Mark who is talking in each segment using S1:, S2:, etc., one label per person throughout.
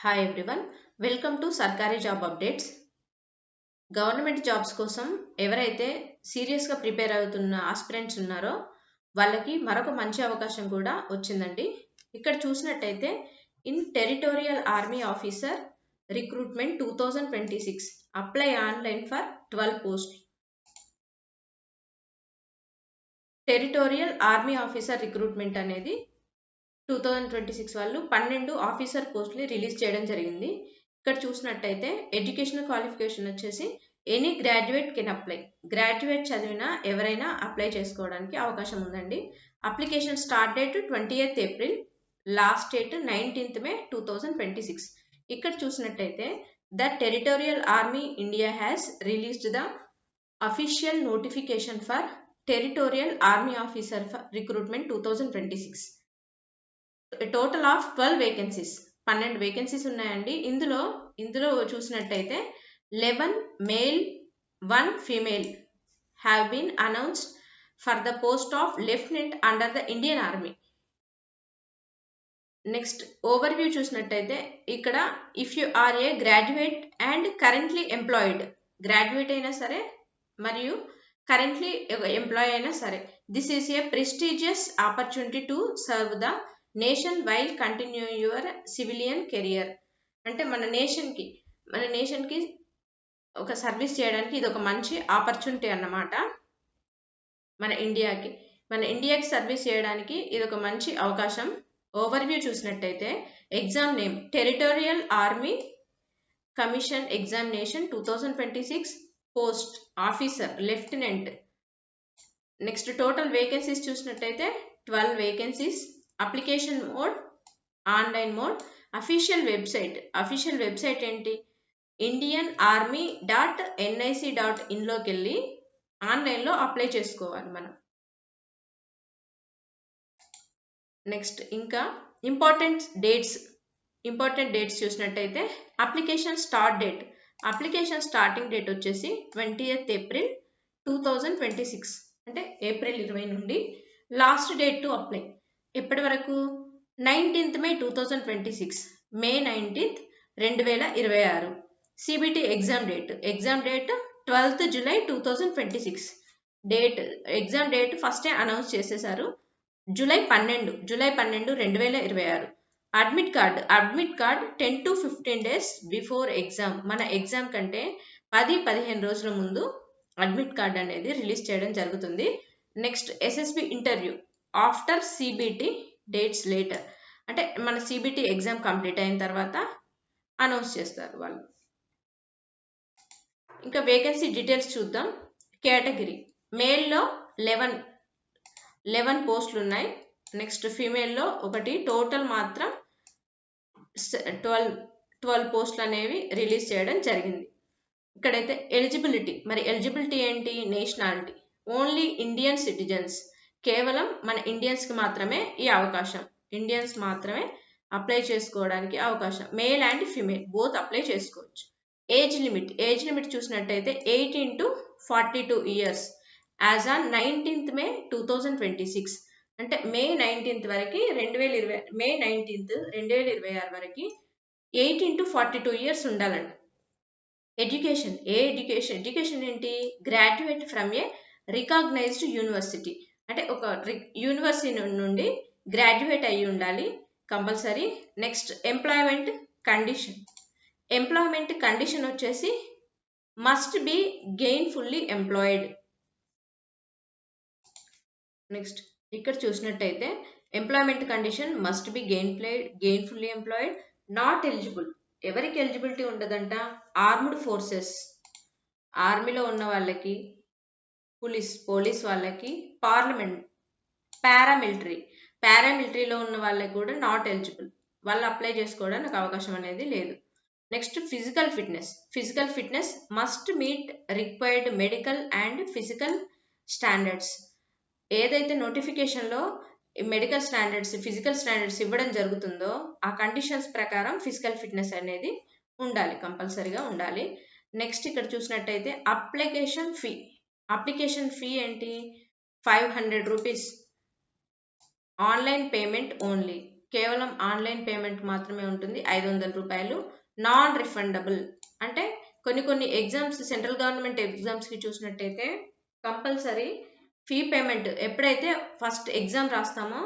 S1: Hi everyone, welcome to సర్కారీ job updates. Government jobs కోసం ఎవరైతే సీరియస్గా ప్రిపేర్ అవుతున్న ఆస్పిరెంట్స్ ఉన్నారో వాళ్ళకి మరొక మంచి అవకాశం కూడా వచ్చిందండి. ఇక్కడ చూసినట్టయితే in territorial army officer recruitment 2026 apply online for 12 post. Territorial army officer recruitment అనేది 2026 వాళ్ళు 12 ఆఫీసర్ పోస్ట్ని రిలీజ్ చేయడం జరిగింది. ఇక్కడ చూసినట్టయితే ఎడ్యుకేషనల్ క్వాలిఫికేషన్ వచ్చేసి any graduate can apply. Graduate చదివిన ఎవరైనా అప్లై చేసుకోవడానికి అవకాశం ఉందండి. Application start date 28th April, last date 19th May 2026. ఇక్కడ చూసినట్టయితే the territorial army India has released the official notification for territorial army officer recruitment 2026. Total of 12 vacancies, 12 vacancies ఉన్నాయండి. ఇందులో చూసినట్టయితే 11 male 1 female have been announced for the post of lieutenant under the Indian army. Next overview చూసినట్టయితే ఇక్కడ if you are a graduate and currently employed, graduate అయినా సరే మరియు currently employ అయినా సరే, this is a prestigious opportunity to serve the nation while continue your civilian career. అంటే మన నేషన్కి ఒక సర్వీస్ చేయడానికి ఇది ఒక మంచి ఆపర్చునిటీ అన్నమాట. మన ఇండియాకి సర్వీస్ చేయడానికి ఇది ఒక మంచి అవకాశం. ఓవర్వ్యూ చూసినట్టయితే exam name territorial army commission examination 2026, post officer lieutenant. Next total vacancies చూసినట్టయితే 12 vacancies. Application mode online mode. Official website ఏంటి? indianarmy.nic.in లోకి వెళ్ళి ఆన్లైన్లో అప్లై చేసుకోవాలి మనం. నెక్స్ట్ ఇంకా ఇంపార్టెంట్ డేట్స్ చూసినట్టయితే అప్లికేషన్ స్టార్టింగ్ డేట్ వచ్చేసి 20th ఏప్రిల్ 2026, అంటే ఏప్రిల్ 20 నుండి. లాస్ట్ డేట్ టు అప్లై ఎప్పటి వరకు? 19th మే 2026, మే 19th 2026. CBT exam date 12th July 2026. Exam date ఫస్టే అనౌన్స్ చేసేసారు, July 12 2026. Admit card 10 to 15 days before exam. మన ఎగ్జామ్ కంటే 10-15 రోజుల ముందు అడ్మిట్ కార్డ్ అనేది రిలీజ్ చేయడం జరుగుతుంది. Next SSB interview after CBT dates later, అంటే మన సిబిటి ఎగ్జామ్ కంప్లీట్ అయిన తర్వాత అనౌన్స్ చేస్తారు వాళ్ళు. ఇంకా వేకెన్సీ డీటెయిల్స్ చూద్దాం. కేటగిరీ మేల్లో 11 పోస్టులు ఉన్నాయి. నెక్స్ట్ ఫీమేల్లో ఒకటి, టోటల్ మాత్రం 12 పోస్టులు అనేవి రిలీజ్ చేయడం జరిగింది. ఇక్కడైతే ఎలిజిబిలిటీ ఏంటి? నేషనాలిటీ ఓన్లీ ఇండియన్ సిటిజన్స్, కేవలం మన ఇండియన్స్కి మాత్రమే ఈ అవకాశం. ఇండియన్స్ మాత్రమే అప్లై చేసుకోవడానికి అవకాశం. Male and female both apply చేసుకోవచ్చు. ఏజ్ లిమిట్ చూసినట్టయితే 18 to 42 years as on 19th May 2026, అంటే మే 19th వరకు 2026 వరకు 18 to 42 years ఉండాలండి. ఎడ్యుకేషన్ ఏంటి? Graduate from a recognised university, అంటే ఒక యూనివర్సిటీ నుండి గ్రాడ్యుయేట్ అయ్యి ఉండాలి కంపల్సరీ. నెక్స్ట్ ఎంప్లాయ్మెంట్ కండిషన్ వచ్చేసి must be gainfully employed. Next ఇక్కడ చూసినట్టయితే employment condition must be gainfully employed. Not eligible, ఎవరికి ఎలిజిబిలిటీ ఉండదంట? ఆర్మ్డ్ ఫోర్సెస్, ఆర్మీలో ఉన్న వాళ్ళకి, పోలీస్ వాళ్ళకి, పారామిలిటరీలో ఉన్న వాళ్ళకి కూడా నాట్ ఎలిజిబుల్, వాళ్ళు అప్లై చేసుకోవడానికి అవకాశం అనేది లేదు. Next physical fitness must meet required medical and physical standards. ఏదైతే నోటిఫికేషన్లో మెడికల్ స్టాండర్డ్స్, ఫిజికల్ స్టాండర్డ్స్ ఇవ్వడం జరుగుతుందో ఆ కండిషన్స్ ప్రకారం ఫిజికల్ ఫిట్నెస్ అనేది ఉండాలి, కంపల్సరీగా ఉండాలి. నెక్స్ట్ ఇక్కడ చూసినట్టయితే అప్లికేషన్ ఫీ ఏంటి? 500 రూపీస్, ఆన్లైన్ పేమెంట్ ఓన్లీ. కేవలం ఆన్లైన్ పేమెంట్ మాత్రమే ఉంటుంది 500 రూపాయలు. నాన్ రిఫండబుల్ అంటే కొన్ని ఎగ్జామ్స్ సెంట్రల్ గవర్నమెంట్ ఎగ్జామ్స్కి చూసినట్టయితే కంపల్సరీ ఫీ పేమెంట్ ఎప్పుడైతే ఫస్ట్ ఎగ్జామ్ రాస్తామో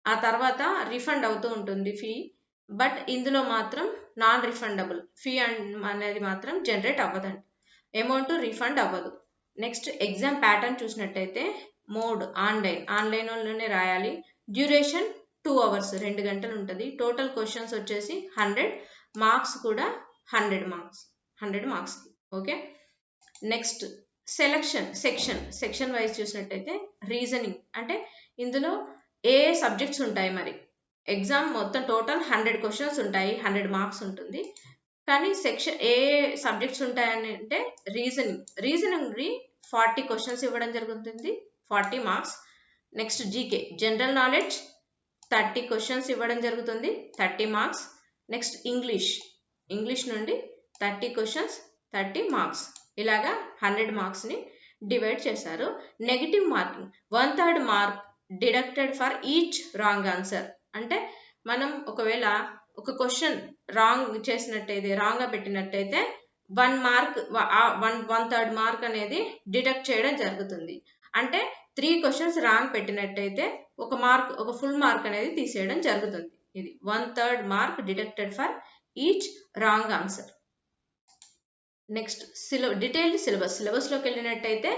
S1: ఆ తర్వాత రిఫండ్ అవుతూ ఉంటుంది ఫీ. బట్ ఇందులో మాత్రం నాన్ రిఫండబుల్ ఫీ అనేది మాత్రం జనరేట్ అవ్వదండి, అమౌంట్ రిఫండ్ అవ్వదు. నెక్స్ట్ ఎగ్జామ్ ప్యాటర్న్ చూసినట్టయితే మోడ్ ఆన్లైన్లోనే రాయాలి. డ్యూరేషన్ 2 hours 2 గంటలు ఉంటుంది. టోటల్ క్వశ్చన్స్ వచ్చేసి 100, మార్క్స్ కూడా 100 marks. Okay. Next section wise చూసినట్టయితే రీజనింగ్ అంటే ఇందులో ఏ సబ్జెక్ట్స్ ఉంటాయి, మరి ఎగ్జామ్ మొత్తం టోటల్ 100 క్వశ్చన్స్ ఉంటాయి, 100 మార్క్స్ ఉంటుంది. కానీ సెక్షన్ ఏ సబ్జెక్ట్స్ ఉంటాయని అంటే రీజనింగ్ 40 క్వశ్చన్స్ ఇవ్వడం జరుగుతుంది, 40 marks. Next GK general knowledge 30 questions ఇవ్వడం జరుగుతుంది, 30 మార్క్స్. నెక్స్ట్ ఇంగ్లీష్ నుండి 30 క్వశ్చన్స్, 30 మార్క్స్. ఇలాగా 100 మార్క్స్ని డివైడ్ చేశారు. Negative marking 1/3 mark deducted for each wrong answer. అంటే మనం ఒకవేళ ఒక క్వశ్చన్ రాంగ్ చేసినట్టయితే, రాంగ్గా పెట్టినట్టయితే 1 మార్క్ 1/3 మార్క్ అనేది డిడక్ట్ చేయడం జరుగుతుంది. అంటే 3 క్వశ్చన్స్ రాంగ్ పెట్టినట్టయితే ఒక ఫుల్ మార్క్ అనేది తీసేయడం జరుగుతుంది. ఇది 1/3 mark deducted for each wrong answer. Next detailed సిలబస్లోకి వెళ్ళినట్టయితే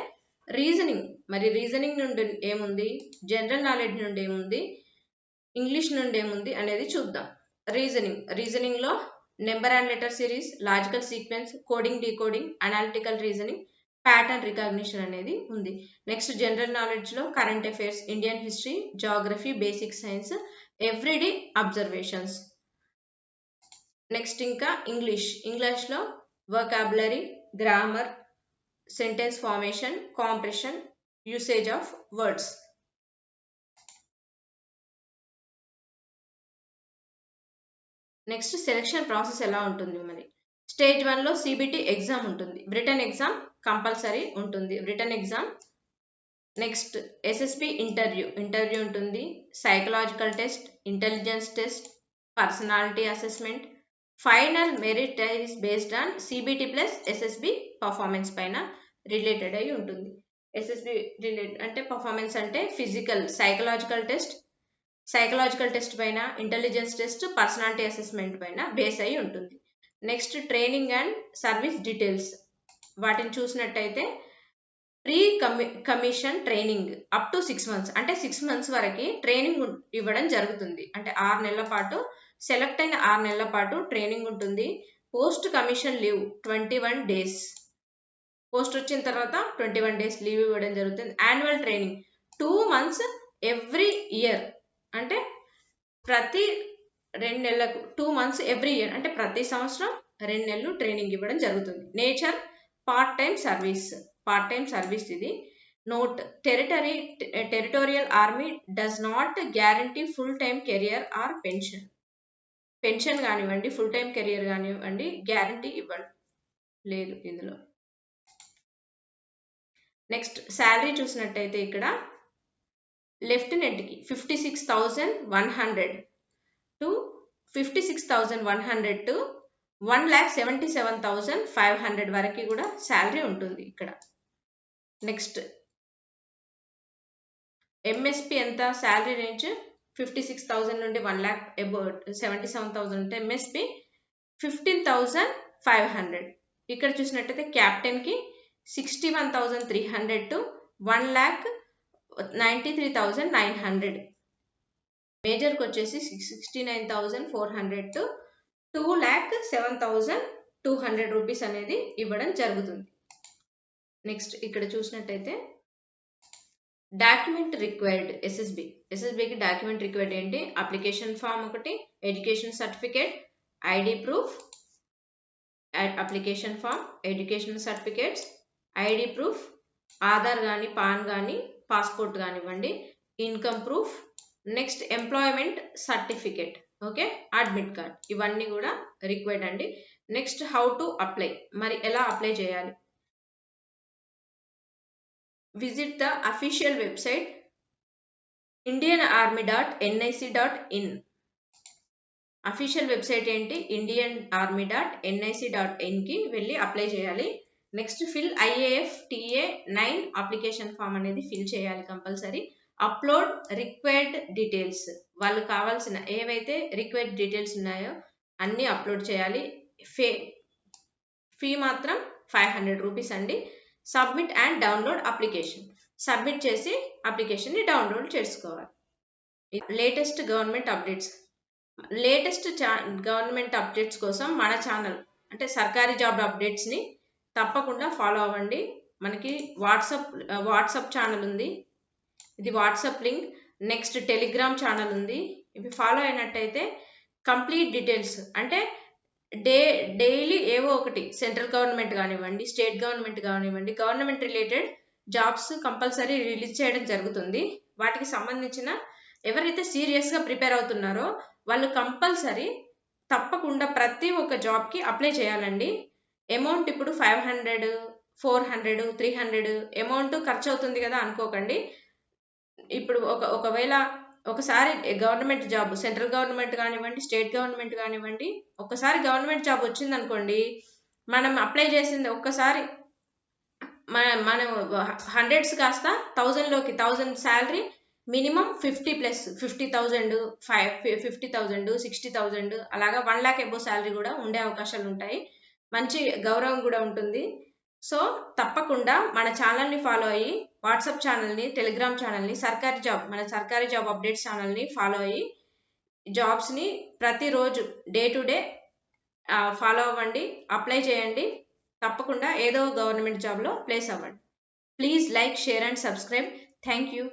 S1: రీజనింగ్ నుండి ఏముంది, జనరల్ నాలెడ్జ్ నుండి ఏముంది, ఇంగ్లీష్ నుండి ఏముంది అనేది చూద్దాం. రీజనింగ్లో number and letter series, logical sequence, coding decoding, analytical reasoning, pattern recognition అనేది ఉంది. నెక్స్ట్ జనరల్ నాలెడ్జ్లో current affairs, Indian history, geography, basic science, everyday observations. Next ఇంకా ఇంగ్లీష్లో vocabulary, grammar, sentence formation, compression, usage of words. Next selection process ఎలా ఉంటుంది, మరి stage 1లో CBT exam ఉంటుంది, బ్రిటన్ ఎగ్జామ్ కంపల్సరీ ఉంటుంది, written exam. Next SSB interview ఉంటుంది, psychological test, intelligence test, personality assessment. Final merit is based on CBT plus SSB performance పైన related అయి ఉంటుంది. ఎస్ఎస్బి అంటే పర్ఫార్మెన్స్ అంటే ఫిజికల్, సైకలాజికల్ టెస్ట్ పైన, intelligence test, personality assessment పైన base అయి ఉంటుంది. Next training and service details వాటిని చూసినట్టయితే pre commission training up to 6 months అంటే 6 months వరకు ట్రైనింగ్ ఇవ్వడం జరుగుతుంది. అంటే 6 నెలల పాటు, సెలెక్ట్ అయిన 6 నెలల పాటు ట్రైనింగ్ ఉంటుంది. Post commission leave 21 days, post వచ్చిన తర్వాత 21 days లీవ్ ఇవ్వడం జరుగుతుంది. Annual training 2 months every year అంటే ప్రతి 2 నెలలకు 2 months ఎవ్రీ ఇయర్ అంటే ప్రతి సంవత్సరం 2 నెలలు ట్రైనింగ్ ఇవ్వడం జరుగుతుంది. నేచర్ పార్ట్ టైం సర్వీస్ ఇది. Note territorial army does not guarantee full time career or pension కానివ్వండి, ఫుల్ టైం కెరియర్ కానివ్వండి గ్యారంటీ ఇవ్వడం లేదు ఇందులో. నెక్స్ట్ శాలరీ చూసినట్టయితే ఇక్కడ లెఫ్టినెంట్కి 56,100 to 1,77,500 వరకు కూడా శాలరీ ఉంటుంది ఇక్కడ. నెక్స్ట్ ఎంఎస్పి ఎంత, శాలరీ రేంజ్ 56,000 నుండి 1,77,000 ఉంటే ఎంఎస్పి 15,500. ఇక్కడ చూసినట్టయితే క్యాప్టెన్కి 61,300 to 1,93,900. మేజర్కి వచ్చేసి 69,400 to 2,07,200 రూపీస్ అనేది ఇవ్వడం జరుగుతుంది. నెక్స్ట్ ఇక్కడ చూసినట్టయితే డాక్యుమెంట్ రిక్వైర్డ్ ఎస్ఎస్బికి డాక్యుమెంట్ రిక్వైర్డ్ ఏంటి, అప్లికేషన్ ఫామ్ ఒకటి, education certificate, ID proof, application form, education certificates, ID proof, Aadhaar కానీ, పాన్ కానీ, పాస్పోర్ట్ కానివ్వండి, income proof, next employment certificate, okay, admit card, ఇవన్నీ కూడా రిక్వైర్డ్ అండి. నెక్స్ట్ హౌ టు అప్లై, మరి ఎలా అప్లై చేయాలి, visit the official website indianarmy.nic.in. Official website ఏంటి, indianarmy.nic.in కి వెళ్ళి అప్లై చేయాలి. Next fill IAF TA 9 application form అనేది ఫిల్ చేయాలి కంపల్సరీ. అప్లోడ్ రిక్వైర్డ్ డీటెయిల్స్, వాళ్ళు కావాల్సిన ఏవైతే రిక్వైర్డ్ డీటెయిల్స్ ఉన్నాయో అన్నీ అప్లోడ్ చేయాలి. ఫీ మాత్రం 500 రూపీస్ అండి. Submit and download application, submit చేసి అప్లికేషన్ని డౌన్లోడ్ చేసుకోవాలి. Latest government updates, latest government updates కోసం మన ఛానల్ అంటే సర్కారీ జాబ్ అప్డేట్స్ని తప్పకుండా ఫాలో అవ్వండి. మనకి వాట్సాప్ ఛానల్ ఉంది, ఇది WhatsApp link. Next Telegram channel ఉంది. ఇవి ఫాలో అయినట్టయితే కంప్లీట్ డీటెయిల్స్ అంటే డైలీ ఏవో ఒకటి సెంట్రల్ గవర్నమెంట్ కానివ్వండి, స్టేట్ గవర్నమెంట్ కానివ్వండి, government related jobs compulsory release చేయడం జరుగుతుంది. వాటికి సంబంధించిన ఎవరైతే సీరియస్గా ప్రిపేర్ అవుతున్నారో వాళ్ళు కంపల్సరీ తప్పకుండా ప్రతి ఒక్క జాబ్కి అప్లై చేయాలండి. అమౌంట్ ఇప్పుడు 500, 400, 300 అమౌంట్ ఖర్చు అవుతుంది కదా అనుకోకండి. ఇప్పుడు ఒకవేళ ఒకసారి గవర్నమెంట్ జాబ్, సెంట్రల్ గవర్నమెంట్ కానివ్వండి, స్టేట్ గవర్నమెంట్ కానివ్వండి, ఒకసారి గవర్నమెంట్ జాబ్ వచ్చింది అనుకోండి, మనం అప్లై చేసింది ఒక్కసారి మనం 100s కాస్త 1000లోకి 1000 శాలరీ మినిమం 50+, 50,000, 50,000, 60,000 అలాగా 1 lakh అబోవ్ శాలరీ కూడా ఉండే అవకాశాలు ఉంటాయి. మంచి గౌరవం కూడా ఉంటుంది. సో తప్పకుండా మన ఛానల్ని ఫాలో అయ్యి, వాట్సాప్ ఛానల్ని, టెలిగ్రామ్ ఛానల్ని, మన సర్కారీ జాబ్ అప్డేట్స్ ఛానల్ని ఫాలో అయ్యి జాబ్స్ని ప్రతిరోజు డే టు డే ఫాలో అవ్వండి, అప్లై చేయండి. తప్పకుండా ఏదో గవర్నమెంట్ జాబ్లో ప్లేస్ అవ్వండి. Please like, share and subscribe. Thank you.